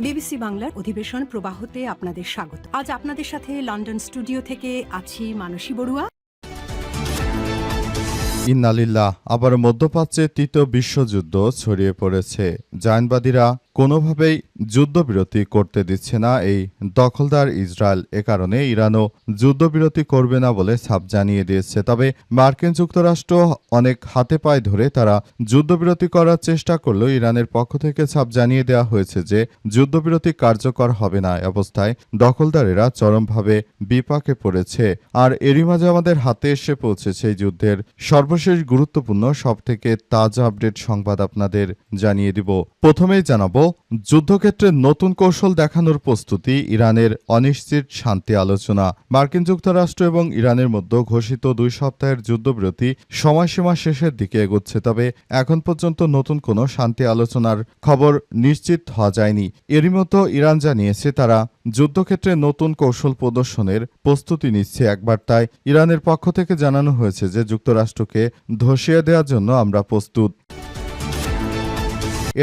BBC বাংলার অধিবেশন প্রবাহতে আপনাদের স্বাগত। আজ আপনাদের সাথে লন্ডন স্টুডিও থেকে আছি মানসী বড়ুয়া। ইন্নালিল্লাহ। আবার মধ্যপ্রাচ্যে তৃতীয় বিশ্বযুদ্ধ ছড়িয়ে পড়েছে। জায়নবাদীরা কোনোভাবেই যুদ্ধবিরতি করতে দিচ্ছে না এই দখলদার ইসরায়েল। এ কারণে ইরানও যুদ্ধবিরতি করবে না বলে ছাপ জানিয়ে দিয়েছে। তবে মার্কিন যুক্তরাষ্ট্র অনেক হাতে পায়ে ধরে তারা যুদ্ধবিরতি করার চেষ্টা করলেও ইরানের পক্ষ থেকে ছাপ জানিয়ে দেওয়া হয়েছে যে যুদ্ধবিরতি কার্যকর হবে না। অবস্থায় দখলদারেরা চরমভাবে বিপাকে পড়েছে। আর এরই মাঝে আমাদের হাতে এসে পৌঁছেছে এই যুদ্ধের সর্বশেষ গুরুত্বপূর্ণ সবথেকে তাজা আপডেট সংবাদ আপনাদের জানিয়ে দিব। প্রথমেই জানাবো, যুদ্ধক্ষেত্রে নতুন কৌশল দেখানোর প্রস্তুতি, ইরানের অনিশ্চিত শান্তি আলোচনা। মার্কিন যুক্তরাষ্ট্র এবং ইরানের মধ্যে ঘোষিত 2 সপ্তাহের যুদ্ধবিরতি সময়সীমা শেষের দিকে এগোচ্ছে। তবে এখন পর্যন্ত নতুন কোনো শান্তি আলোচনার খবর নিশ্চিত হওয়া যায়নি। এরই মতো ইরান জানিয়েছে তারা যুদ্ধক্ষেত্রে নতুন কৌশল প্রদর্শনের প্রস্তুতি নিচ্ছে। একবার তাই ইরানের পক্ষ থেকে জানানো হয়েছে যে যুক্তরাষ্ট্রকে ধসিয়ে দেওয়ার জন্য আমরা প্রস্তুত।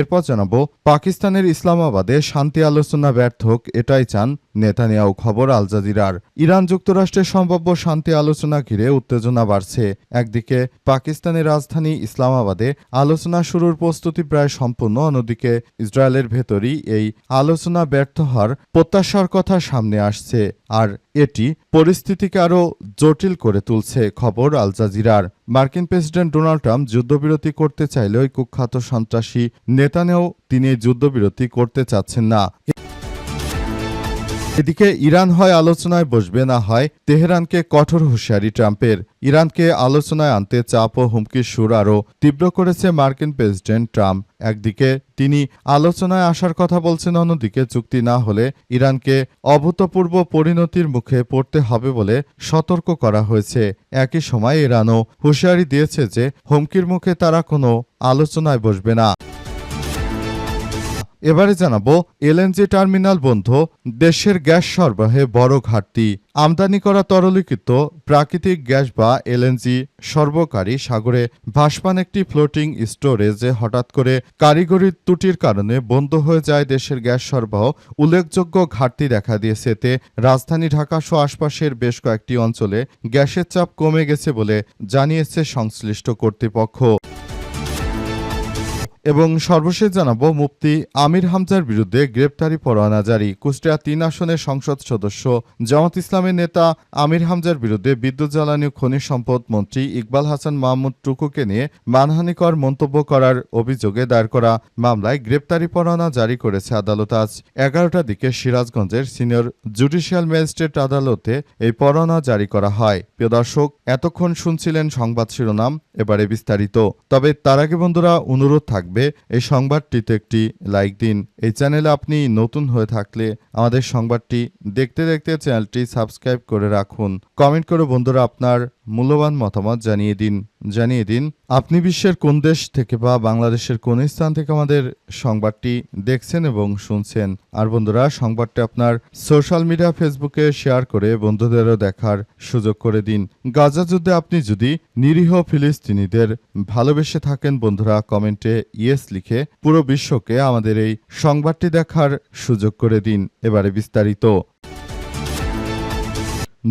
এরপর জানাবো, পাকিস্তানের ইসলামাবাদে শান্তি আলোচনা ব্যর্থ হোক এটাই চান নেতানিয়াহু। খবর আল জাজিরার। ইরান যুক্তরাষ্ট্রের সম্ভাব্য শান্তি আলোচনা ঘিরে উত্তেজনা বাড়ছে। একদিকে পাকিস্তানের রাজধানী ইসলামাবাদে আলোচনা শুরুর প্রস্তুতি প্রায় সম্পূর্ণ, অন্যদিকে ইসরায়েলের ভেতরই এই আলোচনা ব্যর্থ হওয়ার প্রত্যাশার কথা সামনে আসছে। আর এটি পরিস্থিতিকে আরও জটিল করে তুলছে। খবর আল জাজিরার। মার্কিন প্রেসিডেন্ট ডোনাল্ড ট্রাম্প যুদ্ধবিরতি করতে চাইলেও কুখ্যাত সন্ত্রাসী নেতানিয়াহু তিনি যুদ্ধবিরতি করতে চাচ্ছেন না। এদিকে ইরান হয় আলোচনায় বসবে, না হয় তেহরানকে কঠোর হুঁশিয়ারি ট্রাম্পের। ইরানকে আলোচনায় আনতে চাপ ও হুমকির সুর আরও তীব্র করেছে মার্কিন প্রেসিডেন্ট ট্রাম্প। একদিকে তিনি আলোচনায় আসার কথা বলছেন, অন্যদিকে চুক্তি না হলে ইরানকে অভূতপূর্ব পরিণতির মুখে পড়তে হবে বলে সতর্ক করা হয়েছে। একই সময় ইরানও হুঁশিয়ারি দিয়েছে যে হুমকির মুখে তারা কোনো আলোচনায় বসবে না। এবারে জানাবো, এলএনজি টার্মিনাল বন্ধ, দেশের গ্যাস সরবরাহে বড় ঘাটতি। আমদানি করা তরলীকৃত প্রাকৃতিক গ্যাস বা এলএনজি সরবরাহকারী সাগরে ভাসমান একটি ফ্লোটিং স্টোরেজে হঠাৎ করে কারিগরি ত্রুটির কারণে বন্ধ হয়ে যায় দেশের গ্যাস সরবরাহ। উল্লেখযোগ্য ঘাটতি দেখা দিয়েছে। এতে রাজধানী ঢাকা সহ আশপাশের বেশ কয়েকটি অঞ্চলে গ্যাসের চাপ কমে গেছে বলে জানিয়েছে সংশ্লিষ্ট কর্তৃপক্ষ। এবং সর্বশেষ জানাবো, মুফতি আমির হামজার বিরুদ্ধে গ্রেপ্তারি পরোয়ানা জারি। কুষ্টিয়া 3 আসনের সংসদ সদস্য জামাত ইসলামের নেতা আমির হামজার বিরুদ্ধে বিদ্যুৎ জ্বালানি ও খনিজ সম্পদ মন্ত্রী ইকবাল হাসান মাহমুদ টুকুকে নিয়ে মানহানিকর মন্তব্য করার অভিযোগে দায়ের করা মামলায় গ্রেপ্তারি পরোয়ানা জারি করেছে আদালত। আজ 11টার দিকে সিরাজগঞ্জের সিনিয়র জুডিশিয়াল ম্যাজিস্ট্রেট আদালতে এই পরোয়ানা জারি করা হয়। প্রিয় দর্শক, এতক্ষণ শুনছিলেন সংবাদ শিরোনাম, এবারে বিস্তারিত। তবে তার আগে বন্ধুরা অনুরোধ থাকবে এই সংবাদটিতে একটি লাইক দিন। এই চ্যানেলে আপনি নতুন হয়ে থাকলে আমাদের সংবাদটি দেখতে দেখতে চ্যানেলটি সাবস্ক্রাইব করে রাখুন। কমেন্ট করে বন্ধুরা আপনার মূল্যবান মতামত জানিয়ে দিন আপনি বিশ্বের কোন দেশ থেকে বা বাংলাদেশের কোন স্থান থেকে আমাদের সংবাদটি দেখছেন এবং শুনছেন। আর বন্ধুরা, সংবাদটি আপনার সোশ্যাল মিডিয়া ফেসবুকে শেয়ার করে বন্ধুদেরও দেখার সুযোগ করে দিন। গাজা যুদ্ধে আপনি যদি নিরীহ ফিলিস্তিনিদের ভালোবেসে থাকেন বন্ধুরা, কমেন্টে ইয়েস লিখে পুরো বিশ্বকে আমাদের এই সংবাদটি দেখার সুযোগ করে দিন। এবারে বিস্তারিত।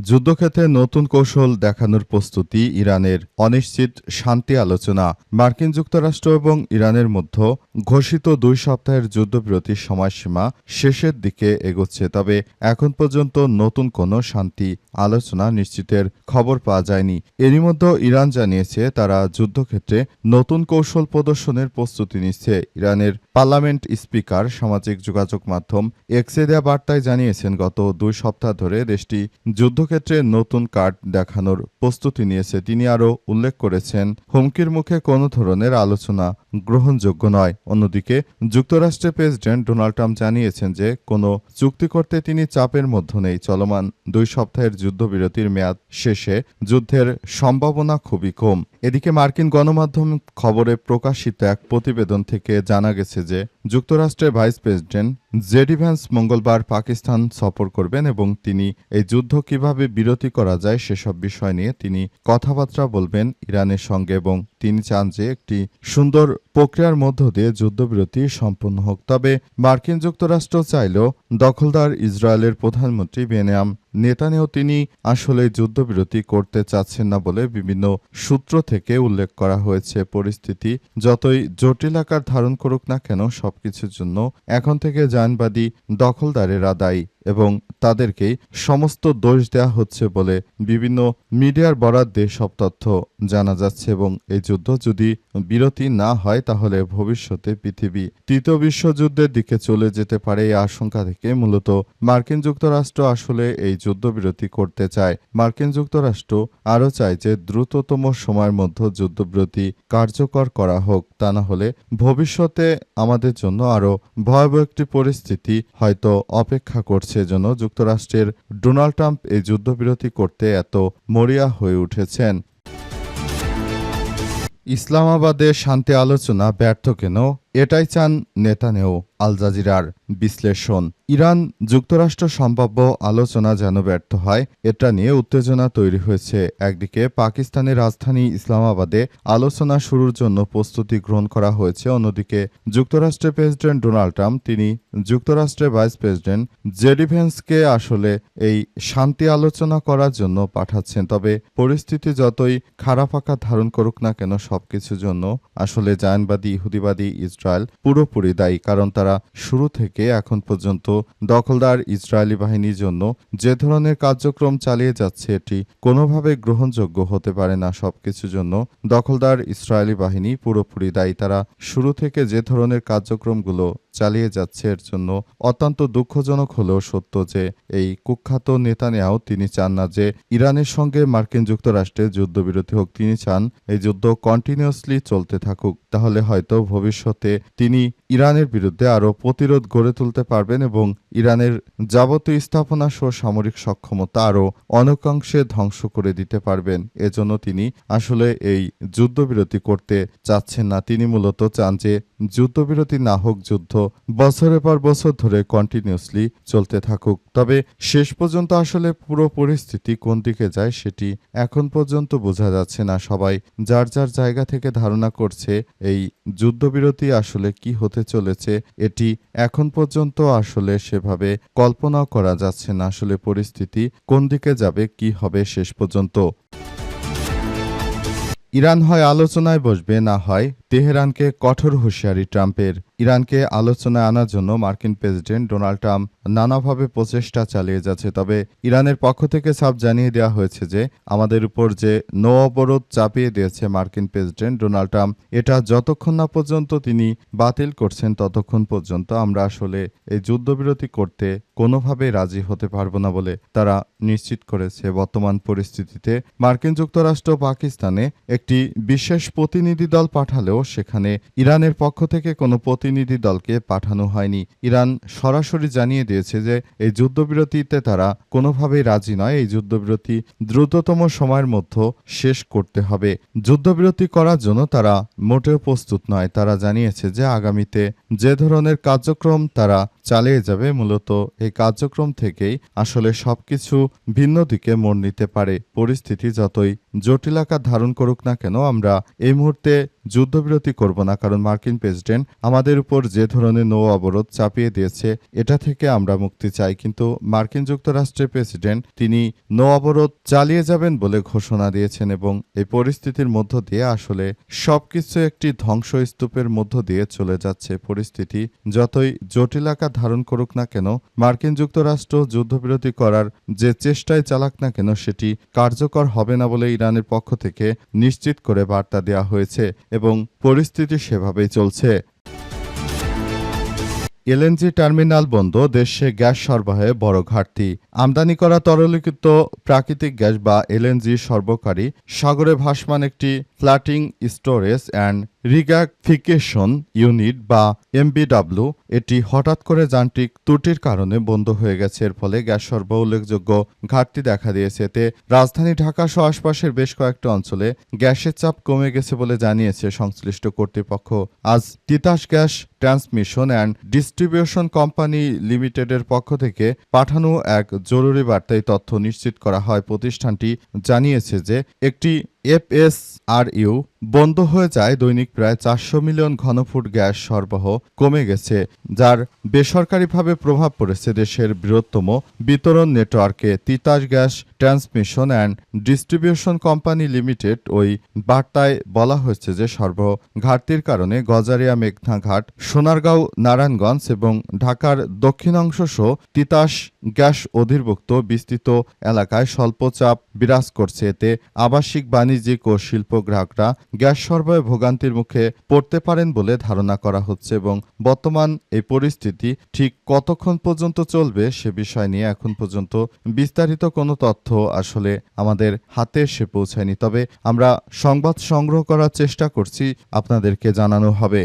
যুদ্ধক্ষেত্রে নতুন কৌশল দেখানোর প্রস্তুতি, ইরানের অনিশ্চিত শান্তি আলোচনা। মার্কিন যুক্তরাষ্ট্র এবং ইরানের মধ্যে ঘোষিত 2 সপ্তাহের যুদ্ধবিরতির সময়সীমা শেষের দিকে এগোচ্ছে। তবে এখন পর্যন্ত নতুন কোনো শান্তি আলোচনা নিশ্চিতের খবর পাওয়া যায়নি। এরই মধ্যে ইরান জানিয়েছে তারা যুদ্ধক্ষেত্রে নতুন কৌশল প্রদর্শনের প্রস্তুতি নিচ্ছে। ইরানের পার্লামেন্ট স্পিকার সামাজিক যোগাযোগ মাধ্যম এক্সে দেয়া বার্তায় জানিয়েছেন গত 2 সপ্তাহ ধরে দেশটি যুদ্ধক্ষেত্রে নতুন কার্ড দেখানোর প্রস্তুতি নিয়েছে। তিনি আরও উল্লেখ করেছেন, হুমকির মুখে কোনো ধরনের আলোচনা গ্রহণযোগ্য নয়। অন্যদিকে যুক্তরাষ্ট্রের প্রেসিডেন্ট ডোনাল্ড ট্রাম্প জানিয়েছেন যে কোনো চুক্তি করতে তিনি চাপের মধ্যে নেই। চলমান 2 সপ্তাহের যুদ্ধবিরতির মেয়াদ শেষে যুদ্ধের সম্ভাবনা খুবই কম। এদিকে মার্কিন গণমাধ্যম খবরে প্রকাশিত এক প্রতিবেদন থেকে জানা গেছে যে যুক্তরাষ্ট্রের ভাইস প্রেসিডেন্ট জেডি ভ্যান্স মঙ্গলবার পাকিস্তান সফর করবেন এবং তিনি এই যুদ্ধ কিভাবে বিরতি করা যায় সেসব বিষয় নিয়ে তিনি কথাবার্তা বলবেন ইরানের সঙ্গে এবং তিনি চান যে একটি সুন্দর প্রক্রিয়ার মধ্য দিয়ে যুদ্ধবিরতি সম্পন্ন হোক। তবে মার্কিন যুক্তরাষ্ট্র চাইলেও দখলদার ইসরায়েলের প্রধানমন্ত্রী বেনিয়ামিন নেতানিয়াহু তিনি আসলে যুদ্ধবিরতি করতে চাচ্ছেন না বলে বিভিন্ন সূত্র থেকে উল্লেখ করা হয়েছে। পরিস্থিতি যতই জটিল আকার ধারণ করুক না কেন সবকিছুর জন্য এখন থেকে জায়নবাদী দখলদারেরা দায়ী এবং তাদেরকেই সমস্ত দোষ দেওয়া হচ্ছে বলে বিভিন্ন মিডিয়ার বরাত দিয়ে সব তথ্য জানা যাচ্ছে। এবং এই যুদ্ধ যদি বিরতি না হয় তাহলে ভবিষ্যতে পৃথিবী তৃতীয় বিশ্বযুদ্ধের দিকে চলে যেতে পারে। এই আশঙ্কা থেকে মূলত মার্কিন যুক্তরাষ্ট্র আসলে এই যুদ্ধবিরতি করতে চায়। মার্কিন যুক্তরাষ্ট্র আরও চায় যে দ্রুততম সময়ের মধ্যে যুদ্ধবিরতি কার্যকর করা হোক, তা না হলে ভবিষ্যতে আমাদের জন্য আরও ভয়াবহ একটি পরিস্থিতি হয়তো অপেক্ষা করছে। এজন্য যুক্তরাষ্ট্রের ডোনাল্ড ট্রাম্প এই যুদ্ধবিরতি করতে এত মরিয়া হয়ে উঠেছেন। ইসলামাবাদে শান্তি আলোচনা ব্যর্থ কেন, এটাই চান নেতানিয়াহু। আল জাজিরার বিশ্লেষণ। ইরান যুক্তরাষ্ট্র সম্ভাব্য আলোচনা যেন ব্যর্থ হয়, এটা নিয়ে উত্তেজনা তৈরি হয়েছে। একদিকে পাকিস্তানের রাজধানী ইসলামাবাদে আলোচনা শুরুর জন্য প্রস্তুতি গ্রহণ করা হয়েছে, অন্যদিকে যুক্তরাষ্ট্রের প্রেসিডেন্ট ডোনাল্ড ট্রাম্প তিনি যুক্তরাষ্ট্রের ভাইস প্রেসিডেন্ট জেডি ভেন্সকে আসলে এই শান্তি আলোচনা করার জন্য পাঠাচ্ছেন। তবে পরিস্থিতি যতই খারাপ আকার ধারণ করুক না কেন সবকিছুর জন্য আসলে জায়নবাদী ইহুদিবাদী ইসরায়েল পুরোপুরি দায়ী, কারণ তারা শুরু থেকে এখন পর্যন্ত দখলদার ইসরায়েলি বাহিনীর জন্য যে ধরনের কার্যক্রম চালিয়ে যাচ্ছে এটি কোনোভাবে গ্রহণযোগ্য হতে পারে না। সবকিছুর জন্য দখলদার ইসরায়েলি বাহিনী পুরোপুরি দায়ী। তারা শুরু থেকে যে ধরনের কার্যক্রমগুলো চালিয়ে যাচ্ছে এর জন্য অত্যন্ত দুঃখজনক হলেও সত্য যে এই কুখ্যাত নেতানিয়াহু তিনি চান না যে ইরানের সঙ্গে মার্কিন যুক্তরাষ্ট্রের যুদ্ধবিরতি হোক। তিনি চান এই যুদ্ধ কন্টিনিউয়াসলি চলতে থাকুক, তাহলে হয়তো ভবিষ্যতে তিনি ইরানের বিরুদ্ধে আরও প্রতিরোধ গড়ে তুলতে পারবেন এবং ইরানের যাবতীয় স্থাপনা সহ সামরিক সক্ষমতা আরও অনেকাংশে ধ্বংস করে দিতে পারবেন। এজন্য তিনি আসলে এই যুদ্ধবিরতি করতে চাচ্ছেন না। তিনি মূলত চান যে যুদ্ধবিরতি না হোক, যুদ্ধ বছরের পর বছর ধরে কন্টিনিউয়াসলি চলতে থাকুক। তবে শেষ পর্যন্ত আসলে পুরো পরিস্থিতি কোন দিকে যায় সেটি এখন পর্যন্ত বোঝা যাচ্ছে না। সবাই যার যার জায়গা থেকে ধারণা করছে এই যুদ্ধবিরতি আসলে কি হতে চলেছে, এটি এখন পর্যন্ত আসলে সেভাবে কল্পনাও করা যাচ্ছে না। আসলে পরিস্থিতি কোন দিকে যাবে, কি হবে শেষ পর্যন্ত। ইরান হয় আলোচনায় বসবে, না হয় তেহরানকে কঠোর হুঁশিয়ারি ট্রাম্পের। ইরানকে আলোচনায় আনার জন্য মার্কিন প্রেসিডেন্ট ডোনাল্ড ট্রাম্প নানাভাবে প্রচেষ্টা চালিয়ে যাচ্ছে। তবে ইরানের পক্ষ থেকে সাফ জানিয়ে দেওয়া হয়েছে যে আমাদের উপর যে নৌ অবরোধ চাপিয়ে দিয়েছে মার্কিন প্রেসিডেন্ট ডোনাল্ড ট্রাম্প, এটা যতক্ষণ না পর্যন্ত তিনি বাতিল করছেন ততক্ষণ পর্যন্ত আমরা আসলে এই যুদ্ধবিরতি করতে কোনোভাবেই রাজি হতে পারব না বলে তারা নিশ্চিত করেছে। বর্তমান পরিস্থিতিতে মার্কিন যুক্তরাষ্ট্র পাকিস্তানে একটি বিশেষ প্রতিনিধি দল পাঠালেও সেখানে ইরানের পক্ষ থেকে কোনো প্রতিনিধি দলকে পাঠানো হয়নি। ইরান সরাসরি জানিয়ে দিয়েছে যে এই যুদ্ধবিরতিতে তারা কোনোভাবেই রাজি নয়। এই যুদ্ধবিরতি দ্রুততম সময়ের মধ্যে শেষ করতে হবে। যুদ্ধবিরতি করার জন্য তারা মোটেও প্রস্তুত নয়। তারা জানিয়েছে যে আগামীতে যে ধরনের কার্যক্রম তারা চালিয়ে যাবে, মূলত এই কার্যক্রম থেকেই আসলে সবকিছু ভিন্ন দিকে মোড় নিতে পারে। পরিস্থিতি যতই জটিল আকার ধারণ করুক না কেন আমরা এই মুহূর্তে যুদ্ধবিরতি করব না, কারণ মার্কিন প্রেসিডেন্ট আমাদের উপর যে ধরনের নৌ অবরোধ চাপিয়ে দিয়েছে এটা থেকে আমরা মুক্তি চাই। কিন্তু মার্কিন যুক্তরাষ্ট্রের প্রেসিডেন্ট তিনি নৌ অবরোধ চালিয়ে যাবেন বলে ঘোষণা দিয়েছেন এবং এই পরিস্থিতির মধ্য দিয়ে আসলে সবকিছু একটি ধ্বংসস্তূপের মধ্য দিয়ে চলে যাচ্ছে। পরিস্থিতি যতই জটিল আকার ধারণ করুক না কেন মার্কিন যুক্তরাষ্ট্র যুদ্ধবিরতি করার যে চেষ্টায় চালাক না কেন সেটি কার্যকর হবে না বলে ইরানের পক্ষ থেকে নিশ্চিত করে বার্তা দেওয়া হয়েছে এবং পরিস্থিতি সেভাবেই চলছে। এলএনজি টার্মিনাল বন্ধ, দেশে গ্যাস সরবরাহে বড় ঘাটতি। আমদানি করা তরলীকৃত প্রাকৃতিক গ্যাস বা এলএনজি সরবরাহকারী সাগরে ভাসমান একটি ফ্লোটিং স্টোরেজ অ্যান্ড রিগ্যাফিকেশন ইউনিট বা এমবিডব্লিউ এটি হঠাৎ করে যান্ত্রিক ত্রুটির কারণে বন্ধ হয়ে গেছে। এর ফলে গ্যাস সরবরাহ উল্লেখযোগ্য ঘাটতি দেখা দিয়েছে। এতে রাজধানী ঢাকা সহ আশপাশের বেশ কয়েকটি অঞ্চলে গ্যাসের চাপ কমে গেছে বলে জানিয়েছে সংশ্লিষ্ট কর্তৃপক্ষ। আজ Titas gas transmission and distribution company লিমিটেডের পক্ষ থেকে পাঠানো এক জরুরি বার্তায় তথ্য নিশ্চিত করা হয়। প্রতিষ্ঠানটি জানিয়েছে যে একটি FSRU বন্ধ হয়ে যায় দৈনিক প্রায় 400 মিলিয়ন ঘনফুট গ্যাস সরবরাহ কমে গেছে, যার বেসরকারিভাবে প্রভাব পড়েছে দেশের বৃহত্তম বিতরণ নেটওয়ার্কে। Titas gas transmission and distribution company limited ওই বার্তায় বলা হয়েছে যে সরবরাহ ঘাটতির কারণে গজারিয়া, মেঘনাঘাট, সোনারগাঁও, নারায়ণগঞ্জ এবং ঢাকার দক্ষিণাংশ সহ তিতাস গ্যাস অধিভুক্ত বিস্তৃত এলাকায় স্বল্প চাপ বিরাজ করছে। এতে আবাসিক, বাণিজ্যিক ও শিল্প গ্রাহকরা গ্যাস সরবরাহে ভোগান্তির মুখে পড়তে পারেন বলে ধারণা করা হচ্ছে এবং বর্তমান এই পরিস্থিতি ঠিক কতক্ষণ পর্যন্ত চলবে সে বিষয় নিয়ে এখন পর্যন্ত বিস্তারিত কোনো তথ্য আসলে আমাদের হাতে এসে পৌঁছায়নি। তবে আমরা সংবাদ সংগ্রহ করার চেষ্টা করছি, আপনাদেরকে জানানো হবে।